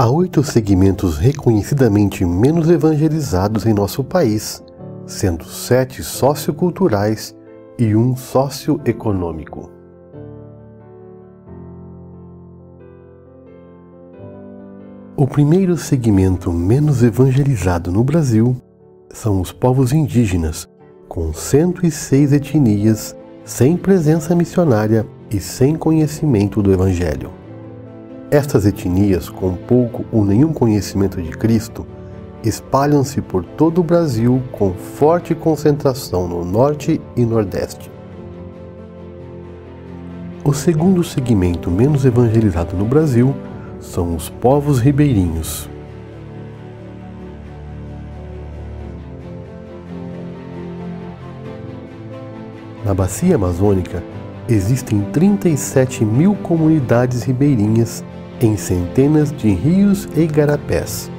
Há 8 segmentos reconhecidamente menos evangelizados em nosso país, sendo 7 socioculturais e 1 socioeconômico. O primeiro segmento menos evangelizado no Brasil são os povos indígenas, com 106 etnias, sem presença missionária e sem conhecimento do Evangelho. Estas etnias, com pouco ou nenhum conhecimento de Cristo, espalham-se por todo o Brasil com forte concentração no Norte e Nordeste. O segundo segmento menos evangelizado no Brasil são os povos ribeirinhos. Na Bacia Amazônica, existem 37.000 comunidades ribeirinhas em centenas de rios e igarapés.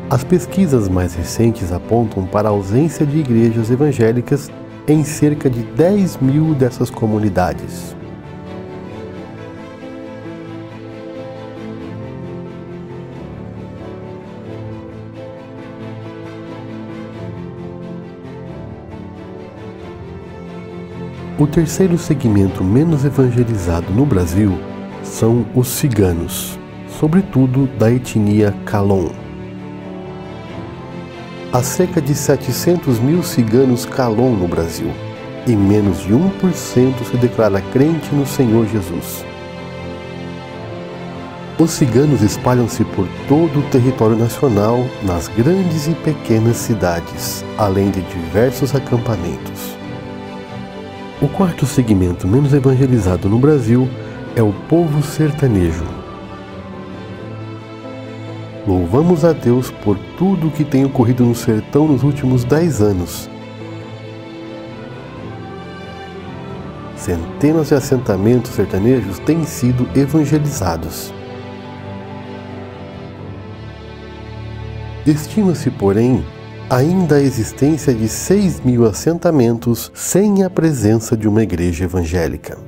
As pesquisas mais recentes apontam para a ausência de igrejas evangélicas em cerca de 10.000 dessas comunidades. O terceiro segmento menos evangelizado no Brasil são os ciganos, sobretudo da etnia Calon. Há cerca de 700.000 ciganos Calon no Brasil, e menos de 1% se declara crente no Senhor Jesus. Os ciganos espalham-se por todo o território nacional, nas grandes e pequenas cidades, além de diversos acampamentos. O quarto segmento menos evangelizado no Brasil é o povo sertanejo. Louvamos a Deus por tudo o que tem ocorrido no sertão nos últimos 10 anos. Centenas de assentamentos sertanejos têm sido evangelizados. Estima-se, porém, ainda a existência de 6.000 assentamentos sem a presença de uma igreja evangélica.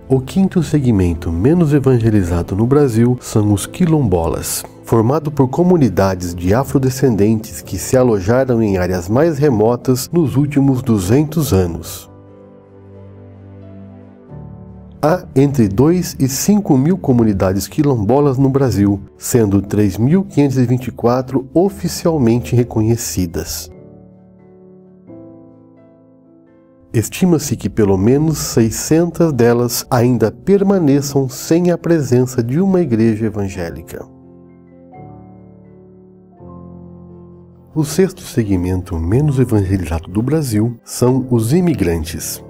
O quinto segmento menos evangelizado no Brasil são os quilombolas, formado por comunidades de afrodescendentes que se alojaram em áreas mais remotas nos últimos 200 anos. Há entre 2 e 5.000 comunidades quilombolas no Brasil, sendo 3.524 oficialmente reconhecidas. Estima-se que pelo menos 600 delas ainda permaneçam sem a presença de uma igreja evangélica. O sexto segmento menos evangelizado do Brasil são os imigrantes.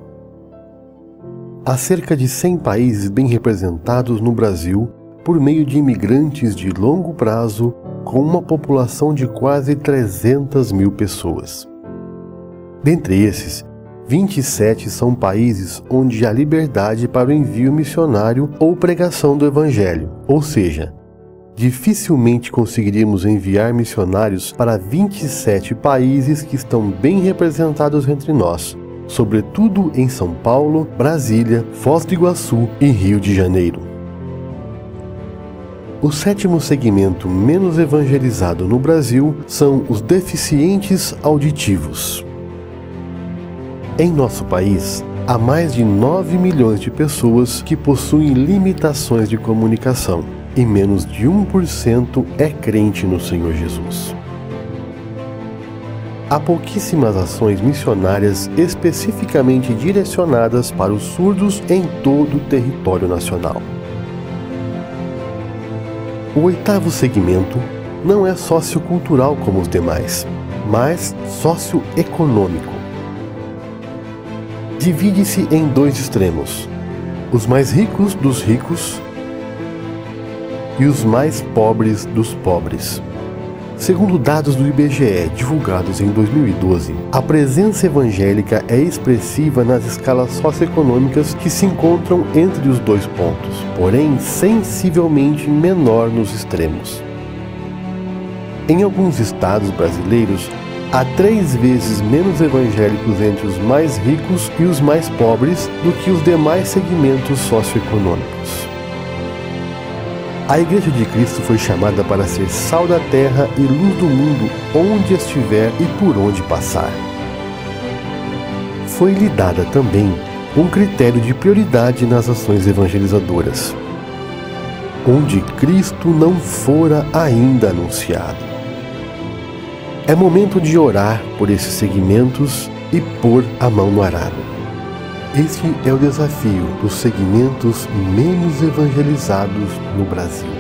Há cerca de 100 países bem representados no Brasil por meio de imigrantes de longo prazo, com uma população de quase 300.000 pessoas. Dentre esses, 27 são países onde há liberdade para o envio missionário ou pregação do Evangelho, ou seja, dificilmente conseguiríamos enviar missionários para 27 países que estão bem representados entre nós, sobretudo em São Paulo, Brasília, Foz do Iguaçu e Rio de Janeiro. O sétimo segmento menos evangelizado no Brasil são os deficientes auditivos. Em nosso país, há mais de 9 milhões de pessoas que possuem limitações de comunicação, e menos de 1% é crente no Senhor Jesus. Há pouquíssimas ações missionárias especificamente direcionadas para os surdos em todo o território nacional. O oitavo segmento não é sociocultural como os demais, mas socioeconômico. Divide-se em 2 extremos: os mais ricos dos ricos e os mais pobres dos pobres. Segundo dados do IBGE divulgados em 2012, a presença evangélica é expressiva nas escalas socioeconômicas que se encontram entre os 2 pontos, porém sensivelmente menor nos extremos. Em alguns estados brasileiros, há 3 vezes menos evangélicos entre os mais ricos e os mais pobres do que os demais segmentos socioeconômicos. A Igreja de Cristo foi chamada para ser sal da terra e luz do mundo onde estiver e por onde passar. Foi-lhe dada também um critério de prioridade nas ações evangelizadoras, onde Cristo não fora ainda anunciado. É momento de orar por esses segmentos e pôr a mão no arado. Este é o desafio dos segmentos menos evangelizados no Brasil.